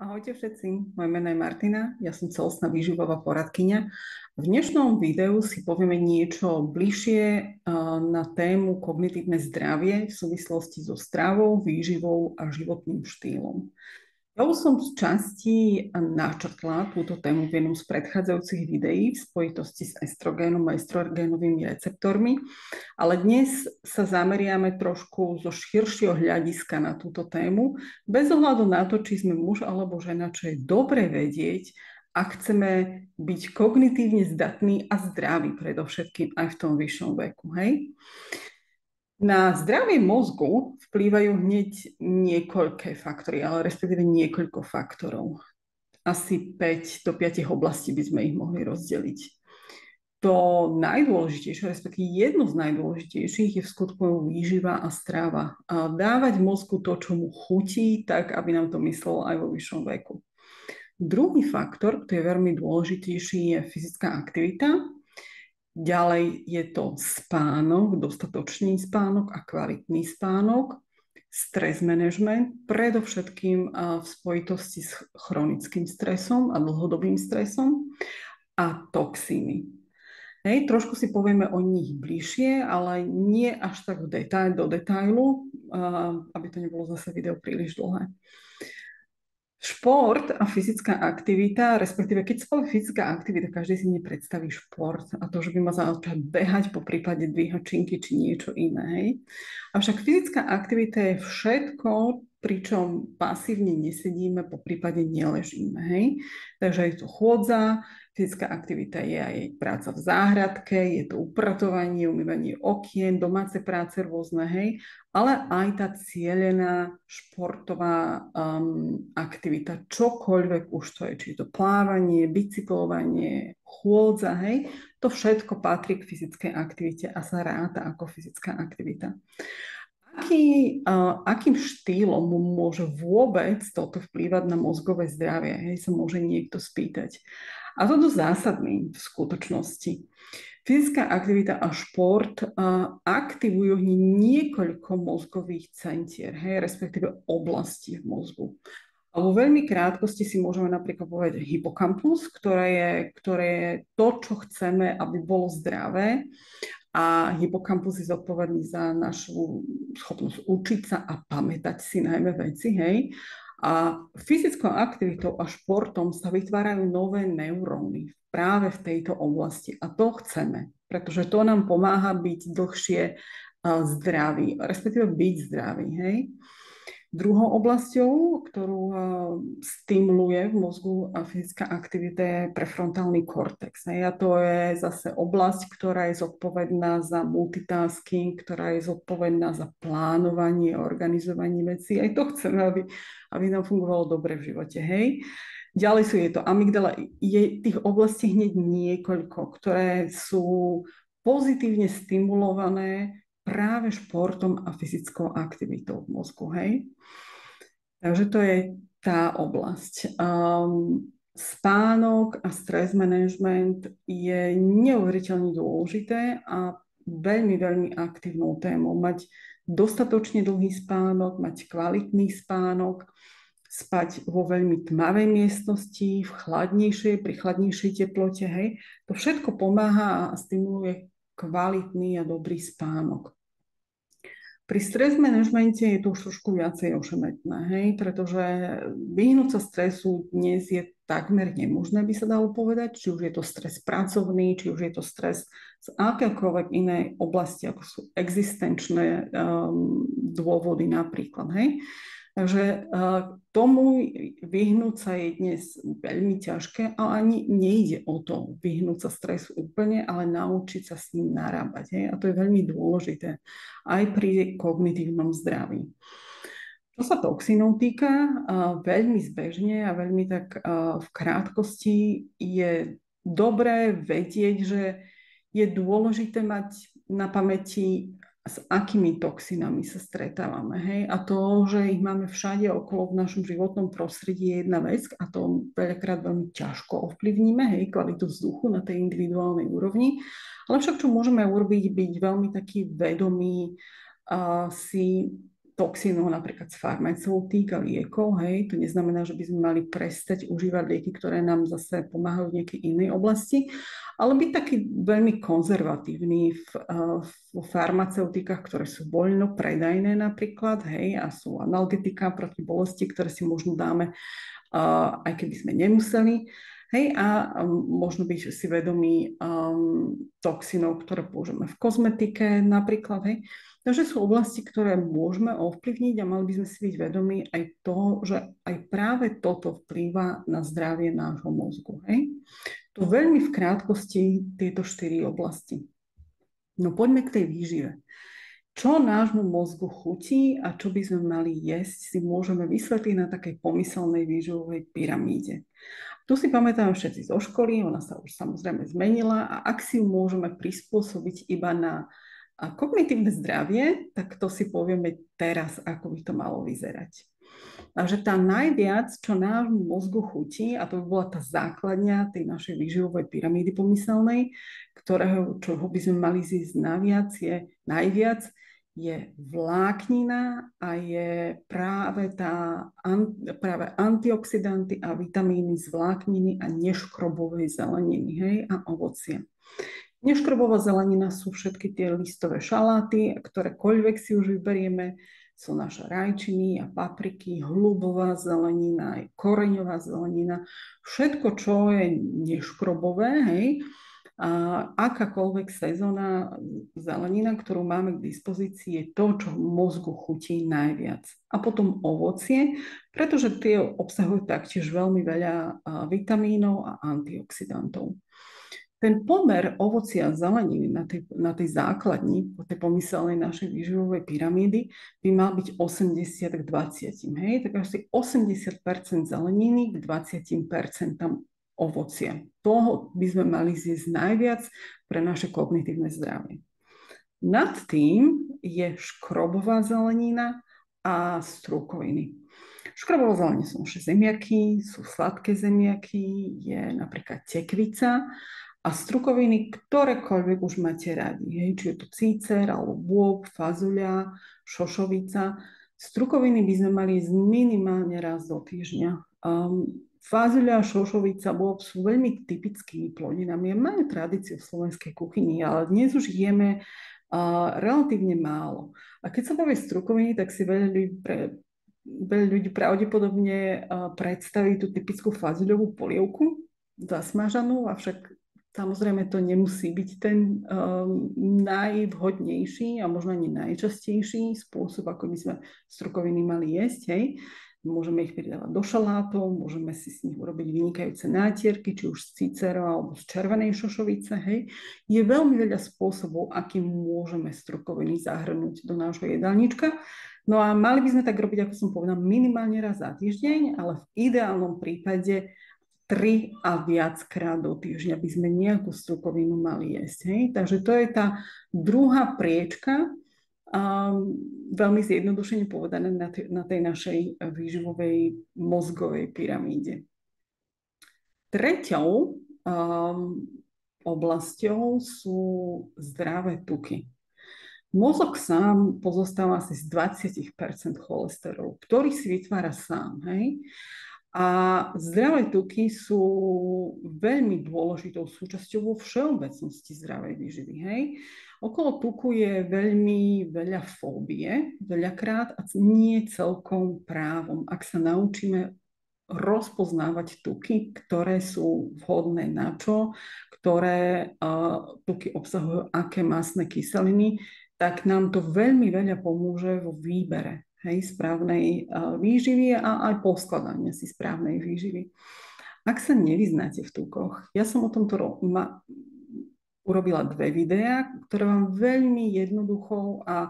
Ahojte všetci, moje meno je Martina, ja som celostná výživová poradkyňa. V dnešnom videu si povieme niečo bližšie na tému kognitívne zdravie v súvislosti so stravou, výživou a životným štýlom. Ja už som z časti načrtla túto tému v jednom z predchádzajúcich videí v spojitosti s estrogénom a estrogénovými receptormi, ale dnes sa zameriame trošku zo širšieho hľadiska na túto tému, bez ohľadu na to, či sme muž alebo žena, čo je dobre vedieť, ak chceme byť kognitívne zdatní a zdraví predovšetkým aj v tom vyššom veku. Hej? Na zdravie mozgu vplývajú hneď niekoľké faktory, ale respektíve niekoľko faktorov. Asi 5 do 5 oblastí by sme ich mohli rozdeliť. To najdôležitejšie, respektíve jedno z najdôležitejších je v skutku výživa a strava. A dávať mozgu to, čo mu chutí, tak aby nám to myslelo aj vo vyššom veku. Druhý faktor, ktorý je veľmi dôležitejší, je fyzická aktivita. Ďalej je to spánok, dostatočný spánok a kvalitný spánok, stres management, predovšetkým v spojitosti s chronickým stresom a dlhodobým stresom a toxíny. Hej, trošku si povieme o nich bližšie, ale nie až tak do detailu, aby to nebolo zase video príliš dlhé. Šport a fyzická aktivita, respektíve keď sa povie fyzická aktivita, každý si nepredstaví šport a to, že by ma začať behať, po prípade dvíhať činky či niečo iné. Hej. Avšak fyzická aktivita je všetko, pričom pasívne nesedíme, po prípade neležíme. Hej. Takže je to chôdza, fyzická aktivita je aj práca v záhradke, je to upratovanie, umývanie okien, domáce práce rôzne, hej, ale aj tá cielená športová aktivita, čokoľvek už to je, či je to plávanie, bicyklovanie, chôdza, hej, to všetko patrí k fyzickej aktivite a sa ráta ako fyzická aktivita. Akým štýlom môže vôbec toto vplývať na mozgové zdravie? Hej, sa môže niekto spýtať. A toto zásadný v skutočnosti. Fyzická aktivita a šport aktivujú niekoľko mozgových centier, hej, respektíve oblasti v mozgu. A vo veľmi krátkosti si môžeme napríklad povedať hypokampus, ktoré je to, čo chceme, aby bolo zdravé. A hypokampus je zodpovedný za našu schopnosť učiť sa a pamätať si najmä veci, hej. A fyzickou aktivitou a športom sa vytvárajú nové neuróny práve v tejto oblasti. A to chceme, pretože to nám pomáha byť dlhšie zdravý, respektíve byť zdravý, hej. Druhou oblasťou, ktorú stimuluje v mozgu fyzická aktivita, je prefrontálny kortex. A to je zase oblasť, ktorá je zodpovedná za multitasking, ktorá je zodpovedná za plánovanie, organizovanie vecí. Aj to chceme, aby nám fungovalo dobre v živote. Hej? Ďalej je to amygdala. Je tých oblastí hneď niekoľko, ktoré sú pozitívne stimulované práve športom a fyzickou aktivitou v mozgu, hej? Takže to je tá oblasť. Spánok a stres management je neuveriteľne dôležité a veľmi, veľmi aktívnou témou. Mať dostatočne dlhý spánok, mať kvalitný spánok, spať vo veľmi tmavej miestnosti, pri chladnejšej teplote, hej? To všetko pomáha a stimuluje kvalitný a dobrý spánok. Pri stres manažmente je to už trošku viacej ošemetné, hej? Pretože vyhnúť sa stresu dnes je takmer nemožné, by sa dalo povedať, či už je to stres pracovný, či už je to stres z akékoľvek inej oblasti, ako sú existenčné dôvody napríklad, hej? Takže tomu vyhnúť sa je dnes veľmi ťažké, ale ani nejde o to vyhnúť sa stresu úplne, ale naučiť sa s ním narábať. Hej? A to je veľmi dôležité aj pri kognitívnom zdraví. Čo sa toxínov týka, veľmi zbežne a veľmi tak v krátkosti je dobré vedieť, že je dôležité mať na pamäti, s akými toxinami sa stretávame. Hej? A to, že ich máme všade okolo v našom životnom prostredí, je jedna vec a to veľakrát veľmi ťažko ovplyvníme, hej, kvalitu vzduchu na tej individuálnej úrovni. Ale však čo môžeme urobiť, byť veľmi taký vedomý, si toxínov napríklad z farmaceutík a liekov, hej, to neznamená, že by sme mali prestať užívať lieky, ktoré nám zase pomáhajú v nejakej inej oblasti, ale byť taký veľmi konzervatívny v farmaceutikách, ktoré sú voľno predajné napríklad, hej, a sú analgetika proti bolesti, ktoré si možno dáme, aj keby sme nemuseli. Hej, a možno byť si vedomí toxínov, ktoré použijeme v kozmetike napríklad. Hej. Takže sú oblasti, ktoré môžeme ovplyvniť a mali by sme si byť vedomí aj to, že aj práve toto vplýva na zdravie nášho mozgu. Hej. To veľmi v krátkosti tieto 4 oblasti. No poďme k tej výžive. Čo nášmu mozgu chutí a čo by sme mali jesť, si môžeme vysvetliť na takej pomyselnej výživovej pyramíde. Tu si pamätáme všetci zo školy, ona sa už samozrejme zmenila a ak si ju môžeme prispôsobiť iba na kognitívne zdravie, tak to si povieme teraz, ako by to malo vyzerať. Takže tá najviac, čo nášmu mozgu chutí, a to by bola tá základňa tej našej výživovej pyramídy pomyselnej, čoho by sme mali zísť najviac, je vláknina a je práve antioxidanty a vitamíny z vlákniny a neškrobovej zeleniny, hej, a ovocie. Neškrobová zelenina sú všetky tie listové šaláty, ktorékoľvek si už vyberieme, sú naše rajčiny a papriky, hlubová zelenina, aj koreňová zelenina, všetko, čo je neškrobové, hej, a akákoľvek sezónna zelenina, ktorú máme k dispozícii, je to, čo mozgu chutí najviac. A potom ovocie, pretože tie obsahujú taktiež veľmi veľa vitamínov a antioxidantov. Ten pomer ovocia a zeleniny na tej základni, po tej pomyselnej našej výživovej pyramídy, by mal byť 80 k 20. Hej? Tak asi 80% zeleniny k 20% ovocia. Toho by sme mali zjesť najviac pre naše kognitívne zdravie. Nad tým je škrobová zelenina a strukoviny. Škrobová zelenina sú naše zemiaky, sú sladké zemiaky, je napríklad tekvica a strukoviny, ktorékoľvek už máte radi. Hej? Či je to cícer, alebo bôb, fazuľa, šošovica. Strukoviny by sme mali jesť minimálne raz do týždňa. Fazuľa, šošovica, bôb sú veľmi typickými plodinami a majú tradíciu v slovenskej kuchyni, ale dnes už jeme relatívne málo. A keď sa povie strukoviny, tak si veľa ľudí pravdepodobne predstaví tú typickú fazuľovú polievku zasmažanú, avšak samozrejme to nemusí byť ten najvhodnejší a možno ani najčastejší spôsob, ako by sme strukoviny mali jesť. Hej. Môžeme ich pridávať do šalátov, môžeme si s nich urobiť vynikajúce nátierky, či už z cícera alebo z červenej šošovice. Hej. Je veľmi veľa spôsobov, akým môžeme strukoviny zahrnúť do nášho jedálnička. No a mali by sme tak robiť, ako som povedala, minimálne raz za týždeň, ale v ideálnom prípade 3 a viackrát do týždňa by sme nejakú strukovinu mali jesť. Hej. Takže to je tá druhá priečka, veľmi zjednodušene povedané na tej našej výživovej mozgovej pyramíde. Treťou oblasťou sú zdravé tuky. Mozog sám pozostáva asi z 20% cholesterolu, ktorý si vytvára sám. Hej? A zdravé tuky sú veľmi dôležitou súčasťou vo všeobecnosti zdravej výživy. Hej? Okolo tuku je veľmi veľa fóbie, veľakrát a nie celkom právom. Ak sa naučíme rozpoznávať tuky, ktoré sú vhodné na čo, ktoré tuky obsahujú aké mastné kyseliny, tak nám to veľmi veľa pomôže vo výbere správnej výživy a aj poskladaní si správnej výživy. Ak sa nevyznáte v tukoch, ja som o tomto urobila 2 videá, ktoré vám veľmi jednoduchou a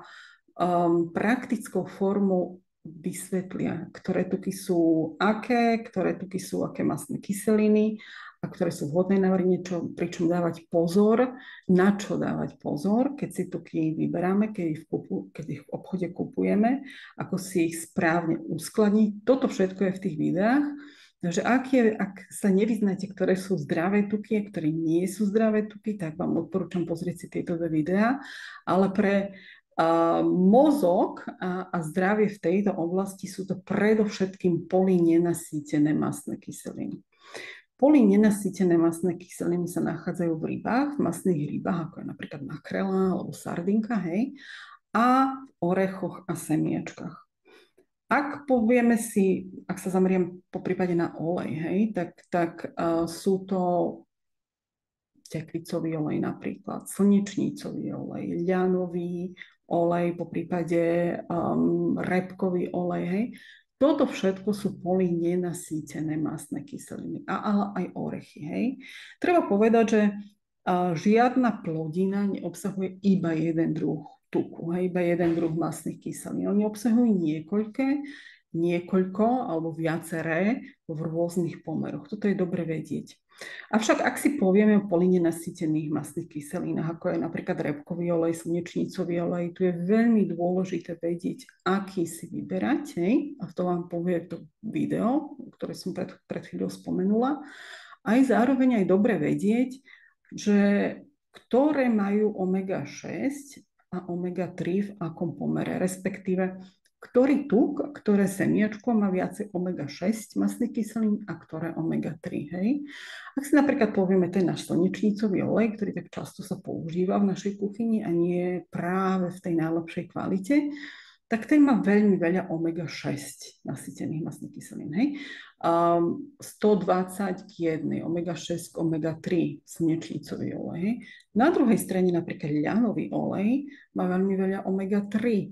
praktickou formou vysvetlia, ktoré tuky sú aké mastné kyseliny a ktoré sú vhodné na varenie, pričom dávať pozor, na čo dávať pozor, keď si tuky vyberáme, keď ich v obchode kupujeme, ako si ich správne uskladniť. Toto všetko je v tých videách. Takže ak sa nevyznáte, ktoré sú zdravé tuky a ktoré nie sú zdravé tuky, tak vám odporúčam pozrieť si tieto 2 videá. Ale pre Mozog a zdravie v tejto oblasti sú to predovšetkým polynenasýtené mastné kyseliny. Polynenasýtené mastné kyseliny sa nachádzajú v rybách, v mastných rybách, ako je napríklad makrela alebo sardinka, hej, a v orechoch a semiečkách. Ak povieme si, ak sa zameriem po prípade na olej, hej, tak sú to tekvicový olej napríklad, slnečnicový olej, ľanový olej, po prípade repkový olej, hej. Toto všetko sú polynenasýtené mastné kyseliny, ale aj orechy, hej. Treba povedať, že žiadna plodina neobsahuje iba jeden druh tuku, hej, iba jeden druh mastných kyselín. Oni obsahujú niekoľko alebo viaceré v rôznych pomeroch. Toto je dobre vedieť. Avšak ak si povieme o polynenasýtených mastných kyselínach, ako je napríklad repkový olej, slnečnicový olej, tu je veľmi dôležité vedieť, aký si vyberať, hej? A to vám povie to video, ktoré som pred chvíľou spomenula. Aj zároveň aj dobre vedieť, že ktoré majú omega-6 a omega-3 v akom pomere, respektíve ktorý tuk, ktoré semiačko má viacej omega-6 mastných kyselín a ktoré omega-3, hej. Ak si napríklad povieme ten náš slnečnicový olej, ktorý tak často sa používa v našej kuchyni a nie je práve v tej najlepšej kvalite, tak ten má veľmi veľa omega-6 nasýtených mastných kyselín, hej. 120 k 1, omega-6 k omega-3 slnečnicový olej, hej. Na druhej strane napríklad ľanový olej má veľmi veľa omega-3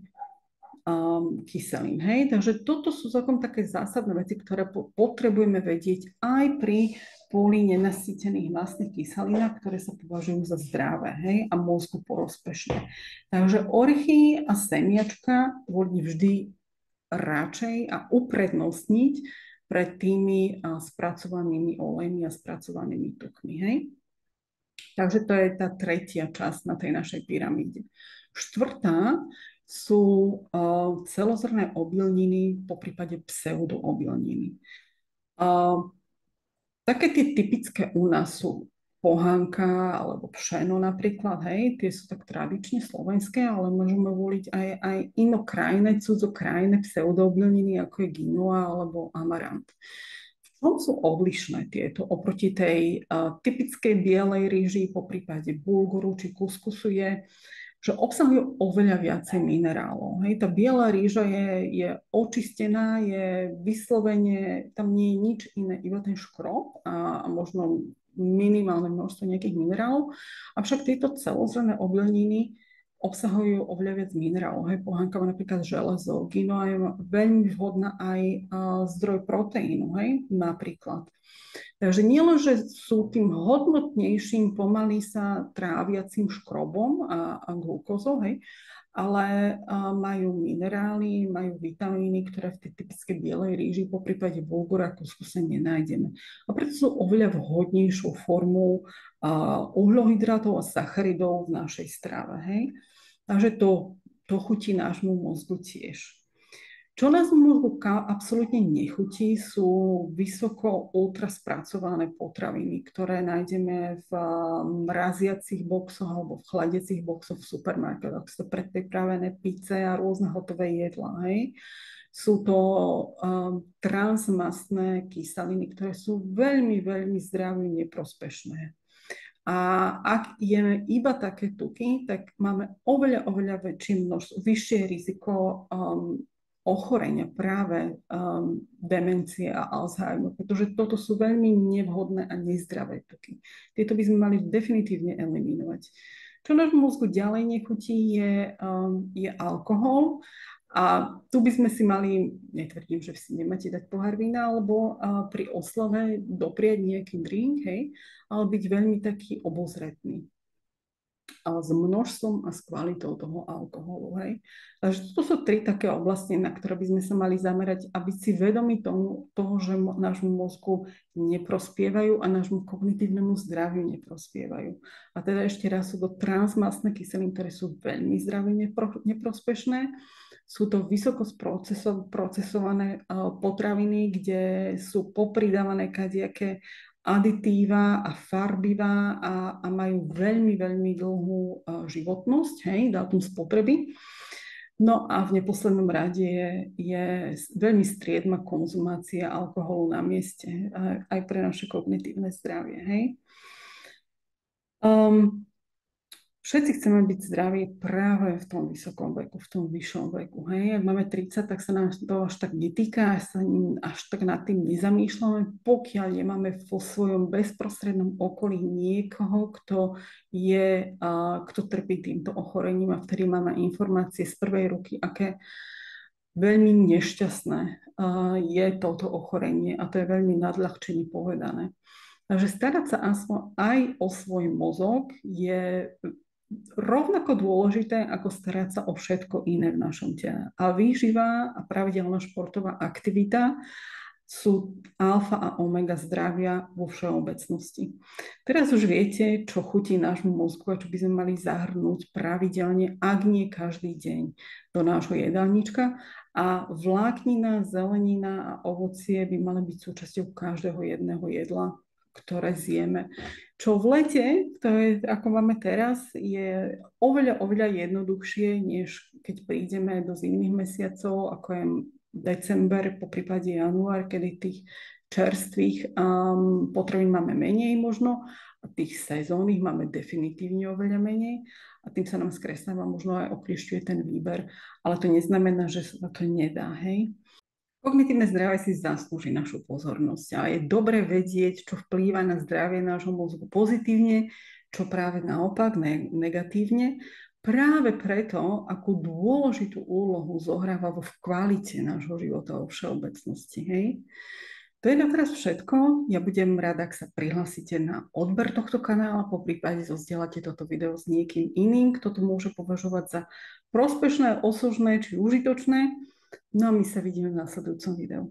kyselín. Hej? Takže toto sú celkom také zásadné veci, ktoré potrebujeme vedieť aj pri polynenasýtených mastných kyselinách, ktoré sa považujú za zdravé, hej? A mozgu prospešné. Takže orechy a semiačka vodí vždy radšej a uprednostniť pred tými spracovanými olejmi a spracovanými tukmi. Hej? Takže to je tá tretia časť na tej našej pyramíde. Štvrtá sú celozrnné obilniny, po prípade pseudoobilniny. Také tie typické u nás sú pohánka alebo pšeno napríklad, hej, tie sú tak tradične slovenské, ale môžeme voliť aj inokrajné, cudzokrajné pseudoobilniny, ako je quinoa alebo amarant. V čom sú odlišné tieto oproti tej typickej bielej rýži, po prípade bulguru či kuskusu je, že obsahujú oveľa viacej minerálov. Hej, tá biela rýža je očistená, je vyslovene, tam nie je nič iné, iba ten škrob a možno minimálne množstvo nejakých minerálov. Avšak tieto celozrnné obilniny obsahujú oveľa viac minerálov. Hej, pohánka má napríklad železo, quinoa je veľmi vhodná aj zdroj proteínu, hej, napríklad. Takže nielen, že sú tým hodnotnejším, pomaly sa tráviacím škrobom a glukózou, hej, ale majú minerály, majú vitamíny, ktoré v tej typickej bielej rýži, po prípade bulgura a kuskusu nenájdeme. A preto sú oveľa vhodnejšou formou uhlohydrátov a sacharidov v našej strave. Hej. Takže to chutí nášmu mozgu tiež. Čo nás mozgu absolútne nechutí, sú vysoko ultraspracované potraviny, ktoré nájdeme v mraziacich boxoch alebo v chladiacich boxoch v supermarketoch. Sú to predpripravené pice a rôzne hotové jedlá. Hej. Sú to transmastné kyseliny, ktoré sú veľmi, veľmi zdraví neprospešné. A ak jeme iba také tuky, tak máme oveľa väčšie množstvo, vyššie riziko ochorenia práve demencie a Alzheimer, pretože toto sú veľmi nevhodné a nezdravé tuky. Tieto by sme mali definitívne eliminovať. Čo nášmu mozgu ďalej nechutí, je alkohol. A tu by sme si mali, netvrdím, že si nemáte dať pohár vína, alebo pri oslave doprieť nejaký drink, hej, ale byť veľmi taký obozretný s množstvom a s kvalitou toho alkoholu. Hej. Takže toto sú tri také oblasti, na ktoré by sme sa mali zamerať a byť si vedomi toho, že nášmu mozgu neprospievajú a nášmu kognitívnemu zdraviu neprospievajú. A teda ešte raz sú to transmastné kyseliny, ktoré sú veľmi zdraví neprospešné. Sú to vysoko procesované potraviny, kde sú popridávané kadejaké aditíva a farbivá a majú veľmi, veľmi dlhú životnosť, hej, dátum spotreby. No a v neposlednom rade je veľmi striedma konzumácia alkoholu na mieste, aj pre naše kognitívne zdravie, hej. Všetci chceme byť zdraví práve v tom vysokom veku, v tom vyššom veku. Hej? Ak máme 30, tak sa nám to až tak netýka, až tak nad tým nezamýšľame, pokiaľ nemáme vo svojom bezprostrednom okolí niekoho, kto trpí týmto ochorením a vtedy máme informácie z prvej ruky, aké veľmi nešťastné je toto ochorenie a to je veľmi nadľahčene povedané. Takže starať sa aspoň aj o svoj mozog je rovnako dôležité, ako starať sa o všetko iné v našom tele. A výživa a pravidelná športová aktivita sú alfa a omega zdravia vo všeobecnosti. Teraz už viete, čo chutí nášmu mozgu a čo by sme mali zahrnúť pravidelne, ak nie každý deň, do nášho jedálnička. A vláknina, zelenina a ovocie by mali byť súčasťou každého jedného jedla, ktoré zjeme. Čo v lete, to je, ako máme teraz, je oveľa, oveľa jednoduchšie, než keď prídeme do zimných mesiacov, ako je december, po prípade január, kedy tých čerstvých potravín máme menej možno a tých sezónnych máme definitívne oveľa menej a tým sa nám skresláva, možno aj okliešťuje ten výber, ale to neznamená, že sa to nedá, hej. Kognitívne zdravie si zaslúži našu pozornosť a je dobre vedieť, čo vplýva na zdravie nášho mozgu pozitívne, čo práve naopak negatívne. Práve preto, akú dôležitú úlohu zohráva vo kvalite nášho života vo všeobecnosti. Hej? To je na teraz všetko. Ja budem rada, ak sa prihlásite na odber tohto kanála, po prípade zozdieľate toto video s niekým iným, kto to môže považovať za prospešné, osožné či užitočné. No a my sa vidíme v následujúcom videu.